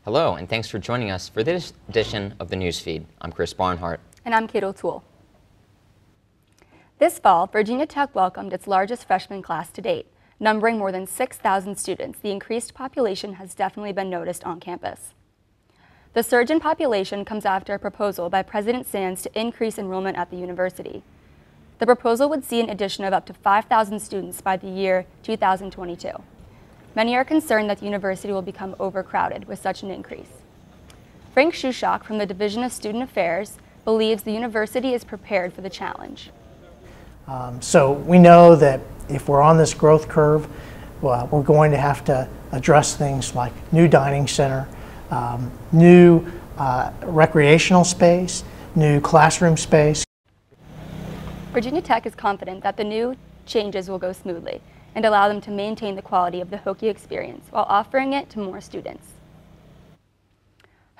Hello, and thanks for joining us for this edition of the Newsfeed. I'm Chris Barnhart. And I'm Kate O'Toole. This fall, Virginia Tech welcomed its largest freshman class to date. Numbering more than 6,000 students, the increased population has definitely been noticed on campus. The surge in population comes after a proposal by President Sands to increase enrollment at the university. The proposal would see an addition of up to 5,000 students by the year 2022. Many are concerned that the university will become overcrowded with such an increase. Frank Shushock from the Division of Student Affairs believes the university is prepared for the challenge. So we know that if we're on this growth curve, well, we're going to have to address things like new dining center, new recreational space, new classroom space. Virginia Tech is confident that the new changes will go smoothly and allow them to maintain the quality of the Hokie experience while offering it to more students.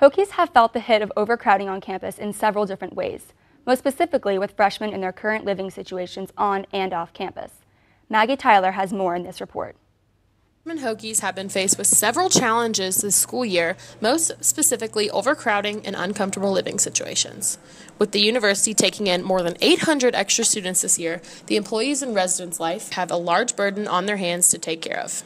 Hokies have felt the hit of overcrowding on campus in several different ways, most specifically with freshmen in their current living situations on and off campus. Maggie Tyler has more in this report. Hokies have been faced with several challenges this school year, most specifically overcrowding and uncomfortable living situations. With the university taking in more than 800 extra students this year, the employees and residents' life have a large burden on their hands to take care of.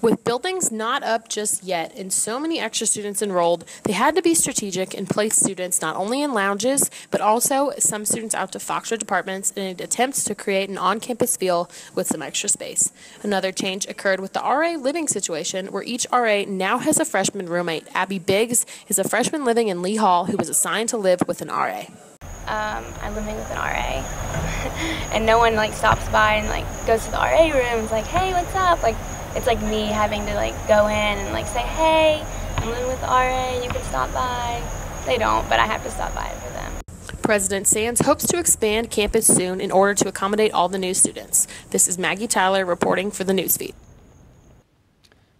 With buildings not up just yet and so many extra students enrolled, they had to be strategic and place students not only in lounges, but also some students out to Foxtrot apartments in an attempt to create an on-campus feel with some extra space. Another change occurred with the RA living situation, where each RA now has a freshman roommate. Abby Biggs is a freshman living in Lee Hall who was assigned to live with an RA. I'm living with an RA, and no one stops by and goes to the RA room and is like, hey, what's up? It's like me having to go in and say, hey, I'm living with the RA, you can stop by. They don't, but I have to stop by for them. President Sands hopes to expand campus soon in order to accommodate all the new students. This is Maggie Tyler reporting for the Newsfeed.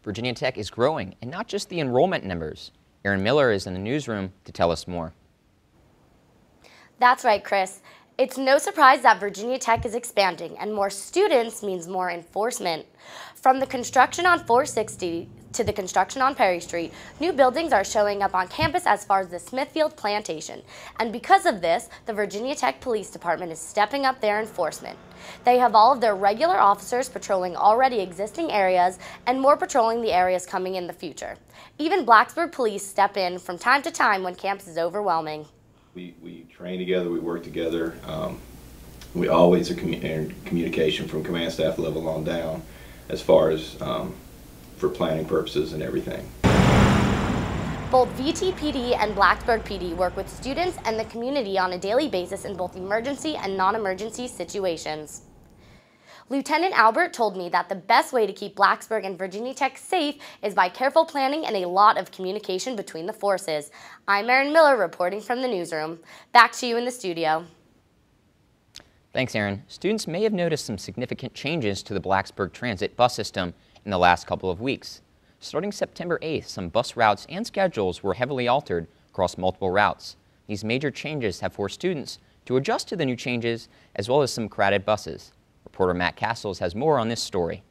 Virginia Tech is growing, and not just the enrollment numbers. Erin Miller is in the newsroom to tell us more. That's right, Chris. It's no surprise that Virginia Tech is expanding, and more students means more enforcement. From the construction on 460 to the construction on Perry Street, new buildings are showing up on campus as far as the Smithfield Plantation. And because of this, the Virginia Tech Police Department is stepping up their enforcement. They have all of their regular officers patrolling already existing areas and more patrolling the areas coming in the future. Even Blacksburg Police step in from time to time when campus is overwhelming. We train together, we work together. We always are in communication from command staff level on down as far as for planning purposes and everything. Both VTPD and Blacksburg PD work with students and the community on a daily basis in both emergency and non-emergency situations. Lieutenant Albert told me that the best way to keep Blacksburg and Virginia Tech safe is by careful planning and a lot of communication between the forces. I'm Erin Miller reporting from the newsroom. Back to you in the studio. Thanks, Erin. Students may have noticed some significant changes to the Blacksburg Transit bus system in the last couple of weeks. Starting September 8th, some bus routes and schedules were heavily altered across multiple routes. These major changes have forced students to adjust to the new changes, as well as some crowded buses. Reporter Matt Castles has more on this story.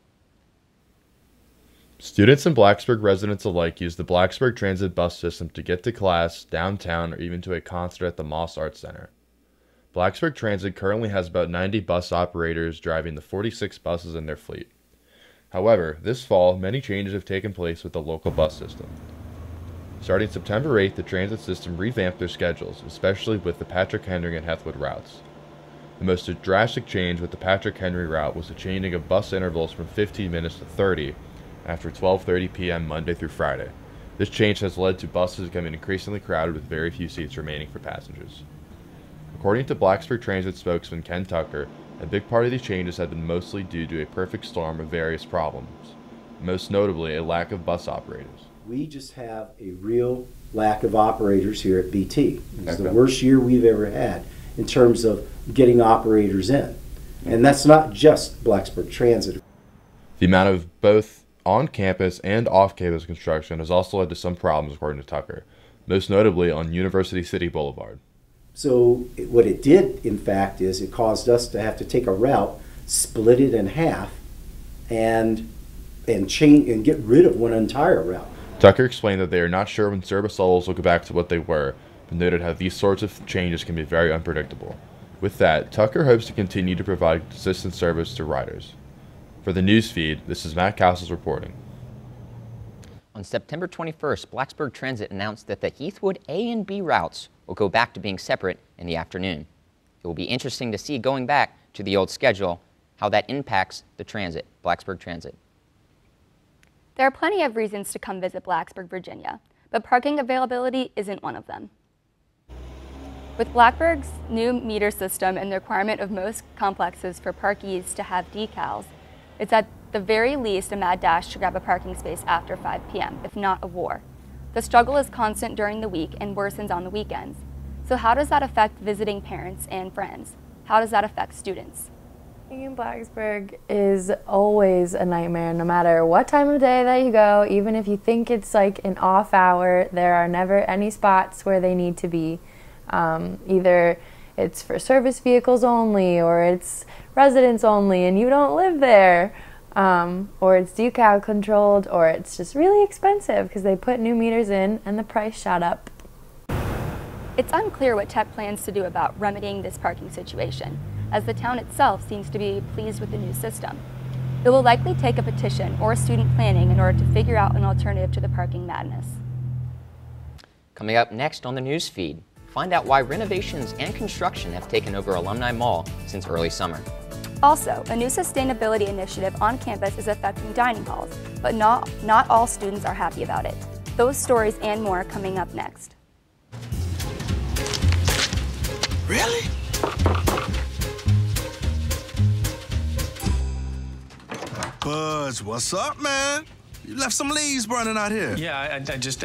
Students and Blacksburg residents alike use the Blacksburg Transit bus system to get to class, downtown, or even to a concert at the Moss Arts Center. Blacksburg Transit currently has about 90 bus operators driving the 46 buses in their fleet. However, this fall, many changes have taken place with the local bus system. Starting September 8th, the transit system revamped their schedules, especially with the Patrick Henry and Hethwood routes. The most drastic change with the Patrick Henry route was the changing of bus intervals from 15 minutes to 30 after 12:30 p.m. Monday through Friday. This change has led to buses becoming increasingly crowded with very few seats remaining for passengers. According to Blacksburg Transit spokesman Ken Tucker, a big part of these changes have been mostly due to a perfect storm of various problems, most notably a lack of bus operators. We just have a real lack of operators here at BT. It's the worst year we've ever had in terms of getting operators in. And that's not just Blacksburg Transit. The amount of both on-campus and off-campus construction has also led to some problems, according to Tucker, most notably on University City Boulevard. So what it did, in fact, is it caused us to have to take a route, split it in half, and change and get rid of one entire route Tucker explained that they are not sure when service levels will go back to what they were, but noted how these sorts of changes can be very unpredictable. With that, Tucker hopes to continue to provide consistent service to riders. For the news feed, this is Matt Castles reporting. On September 21st, Blacksburg Transit announced that the Heathwood A and B routes will go back to being separate in the afternoon. It will be interesting to see, going back to the old schedule, how that impacts the transit, Blacksburg Transit. There are plenty of reasons to come visit Blacksburg, Virginia, but parking availability isn't one of them. With Blacksburg's new meter system and the requirement of most complexes for parkees to have decals, it's at the very least a mad dash to grab a parking space after 5 p.m., if not a war. The struggle is constant during the week and worsens on the weekends. So how does that affect visiting parents and friends? How does that affect students? Being in Blacksburg is always a nightmare, no matter what time of day that you go. Even if you think it's like an off hour, there are never any spots where they need to be. Either it's for service vehicles only, or it's residents only and you don't live there, or it's decal controlled, or it's just really expensive because they put new meters in and the price shot up. It's unclear what Tech plans to do about remedying this parking situation, as the town itself seems to be pleased with the new system. It will likely take a petition or student planning in order to figure out an alternative to the parking madness. Coming up next on the news feed, find out why renovations and construction have taken over Alumni Mall since early summer. Also, a new sustainability initiative on campus is affecting dining halls, but not all students are happy about it. Those stories and more coming up next. Really? Buzz, what's up, man? You left some leaves burning out here. Yeah, I just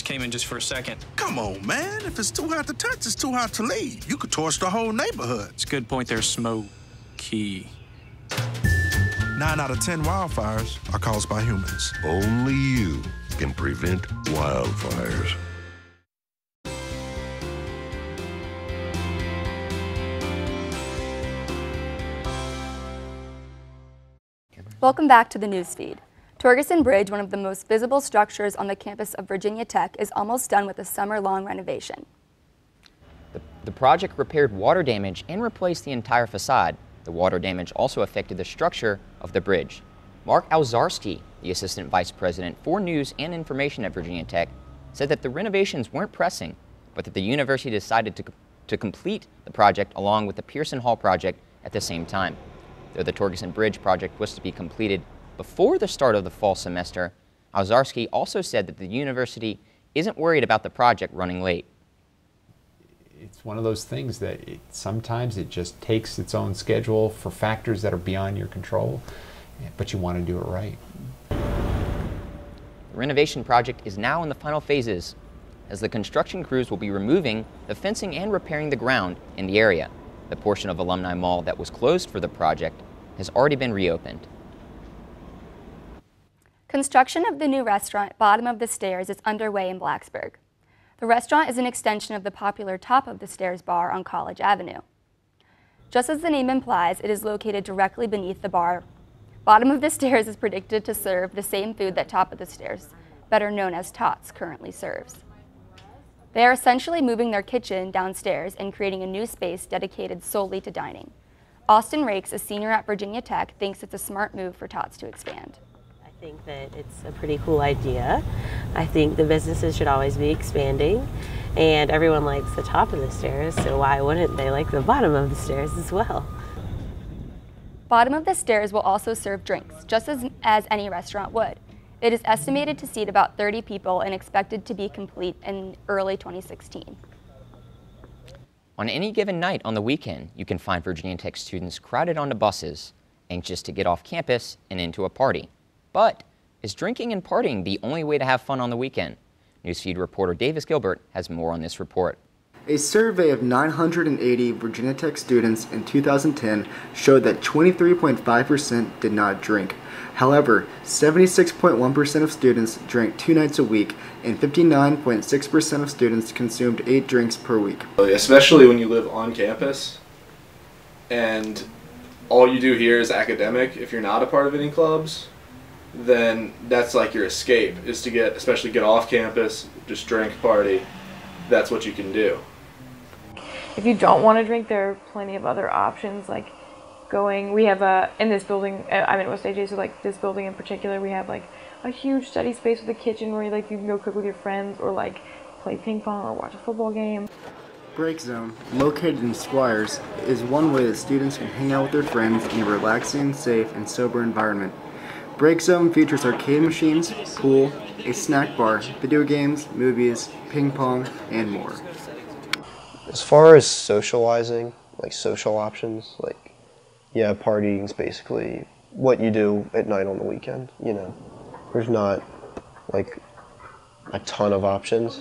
came in just for a second. Come on, man. If it's too hot to touch, it's too hot to leave. You could torch the whole neighborhood. It's a good point there, Smokey. 9 out of 10 wildfires are caused by humans. Only you can prevent wildfires. Welcome back to the newsfeed. Torgerson Bridge, one of the most visible structures on the campus of Virginia Tech, is almost done with a summer-long renovation. The project repaired water damage and replaced the entire facade. The water damage also affected the structure of the bridge. Mark Alzarski, the Assistant Vice President for News and Information at Virginia Tech, said that the renovations weren't pressing, but that the university decided to complete the project along with the Pearson Hall project at the same time. Though the Torgerson Bridge project was to be completed before the start of the fall semester, Alzarski also said that the university isn't worried about the project running late. It's one of those things that sometimes it just takes its own schedule for factors that are beyond your control, but you want to do it right. The renovation project is now in the final phases, as the construction crews will be removing the fencing and repairing the ground in the area. The portion of Alumni Mall that was closed for the project has already been reopened. Construction of the new restaurant, Bottom of the Stairs, is underway in Blacksburg. The restaurant is an extension of the popular Top of the Stairs bar on College Avenue. Just as the name implies, it is located directly beneath the bar. Bottom of the Stairs is predicted to serve the same food that Top of the Stairs, better known as Tots, currently serves. They are essentially moving their kitchen downstairs and creating a new space dedicated solely to dining. Austin Rakes, a senior at Virginia Tech, thinks it's a smart move for Tots to expand. I think that it's a pretty cool idea. I think the businesses should always be expanding, and everyone likes the top of the stairs, so why wouldn't they like the bottom of the stairs as well? Bottom of the Stairs will also serve drinks, just as any restaurant would. It is estimated to seat about 30 people and expected to be complete in early 2016. On any given night on the weekend, you can find Virginia Tech students crowded onto buses, anxious to get off campus and into a party. But is drinking and partying the only way to have fun on the weekend? Newsfeed reporter Davis Gilbert has more on this report. A survey of 980 Virginia Tech students in 2010 showed that 23.5% did not drink. However, 76.1% of students drank 2 nights a week, and 59.6% of students consumed 8 drinks per week. Especially when you live on campus and all you do here is academic, if you're not a part of any clubs, then that's like your escape, is to especially get off campus, just drink, party. That's what you can do. If you don't want to drink, there are plenty of other options, like we have in this building, I'm in West AJ, so like this building in particular, we have like a huge study space with a kitchen where you can go cook with your friends or like play ping pong or watch a football game. Break Zone, located in Squires, is one way that students can hang out with their friends in a relaxing, safe, and sober environment. Break Zone features arcade machines, pool, a snack bar, video games, movies, ping pong, and more. As far as socializing, like social options, like, yeah, partying is basically what you do at night on the weekend, you know. There's not, like, a ton of options.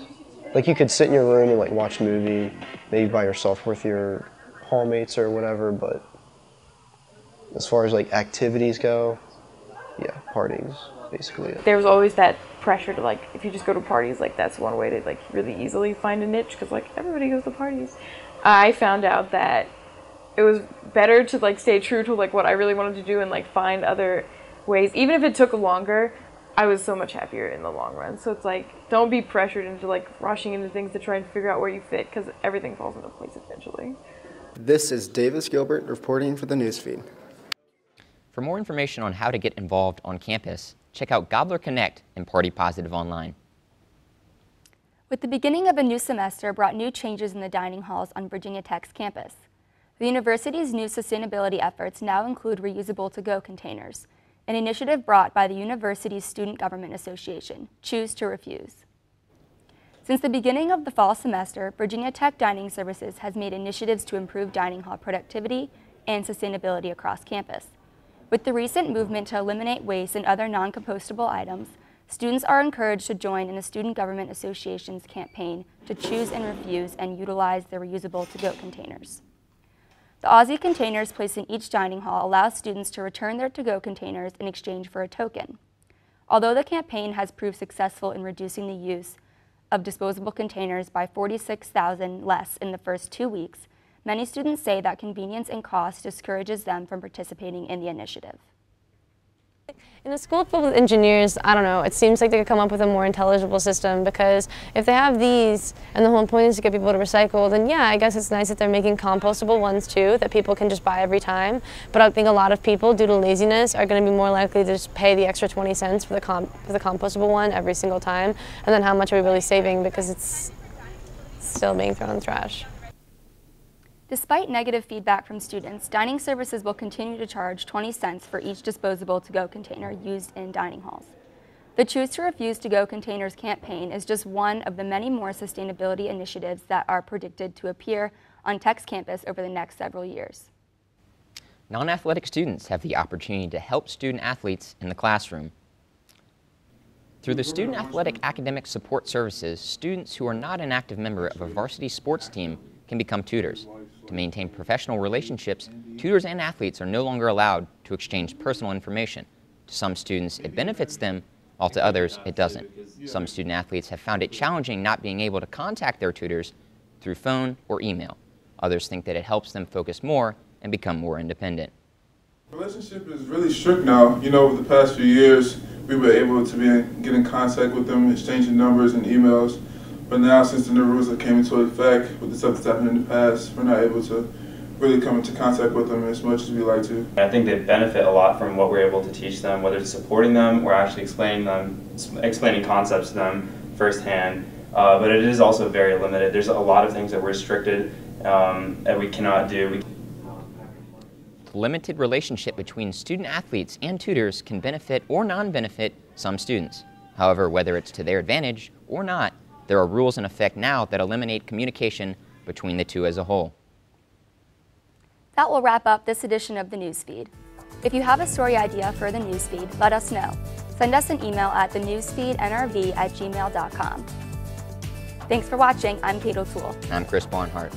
Like, you could sit in your room and, like, watch a movie, maybe by yourself with your hallmates or whatever, but as far as, like, activities go, yeah, partying's basically it. There's always that pressure to, like, if you just go to parties, like, that's one way to, like, really easily find a niche, because, like, everybody goes to parties. I found out that it was better to, like, stay true to, like, what I really wanted to do and, like, find other ways. Even if it took longer, I was so much happier in the long run. So it's like, don't be pressured into like rushing into things to try and figure out where you fit, because everything falls into place eventually. This is Davis Gilbert reporting for the Newsfeed. For more information on how to get involved on campus, check out Gobbler Connect and Party Positive Online. With the beginning of a new semester brought new changes in the dining halls on Virginia Tech's campus. The university's new sustainability efforts now include reusable to-go containers, an initiative brought by the university's Student Government Association, Choose to Refuse. Since the beginning of the fall semester, Virginia Tech Dining Services has made initiatives to improve dining hall productivity and sustainability across campus. With the recent movement to eliminate waste and other non-compostable items, students are encouraged to join in the Student Government Association's campaign to choose and refuse and utilize the reusable to-go containers. The Aussie containers placed in each dining hall allow students to return their to-go containers in exchange for a token. Although the campaign has proved successful in reducing the use of disposable containers by 46,000 less in the first 2 weeks, many students say that convenience and cost discourages them from participating in the initiative. In a school filled with engineers, I don't know, it seems like they could come up with a more intelligible system, because if they have these and the whole point is to get people to recycle, then yeah, I guess it's nice that they're making compostable ones too that people can just buy every time. But I think a lot of people, due to laziness, are going to be more likely to just pay the extra 20 cents for the compostable one every single time. And then how much are we really saving, because it's still being thrown in the trash. Despite negative feedback from students, Dining Services will continue to charge 20 cents for each disposable to-go container used in dining halls. The Choose to Refuse to-go containers campaign is just one of the many more sustainability initiatives that are predicted to appear on Tech's campus over the next several years. Non-athletic students have the opportunity to help student athletes in the classroom. Through the Student Athletic Academic Support Services, students who are not an active member of a varsity sports team can become tutors. To maintain professional relationships, tutors and athletes are no longer allowed to exchange personal information. To some students, it benefits them, while to others, it doesn't. Some student athletes have found it challenging not being able to contact their tutors through phone or email. Others think that it helps them focus more and become more independent. The relationship is really strict now. You know, over the past few years, we were able to get in contact with them, exchanging numbers and emails. But now, since the new rules that came into effect with the stuff that's happened in the past, we're not able to really come into contact with them as much as we like to. I think they benefit a lot from what we're able to teach them, whether it's supporting them or actually explaining concepts to them firsthand. But it is also very limited. There's a lot of things that we're restricted that we cannot do. The limited relationship between student athletes and tutors can benefit or non-benefit some students. However, whether it's to their advantage or not, there are rules in effect now that eliminate communication between the two as a whole. That will wrap up this edition of the Newsfeed. If you have a story idea for the Newsfeed, let us know. Send us an email at thenewsfeednrv@gmail.com. Thanks for watching. I'm Kate O'Toole. I'm Chris Barnhart.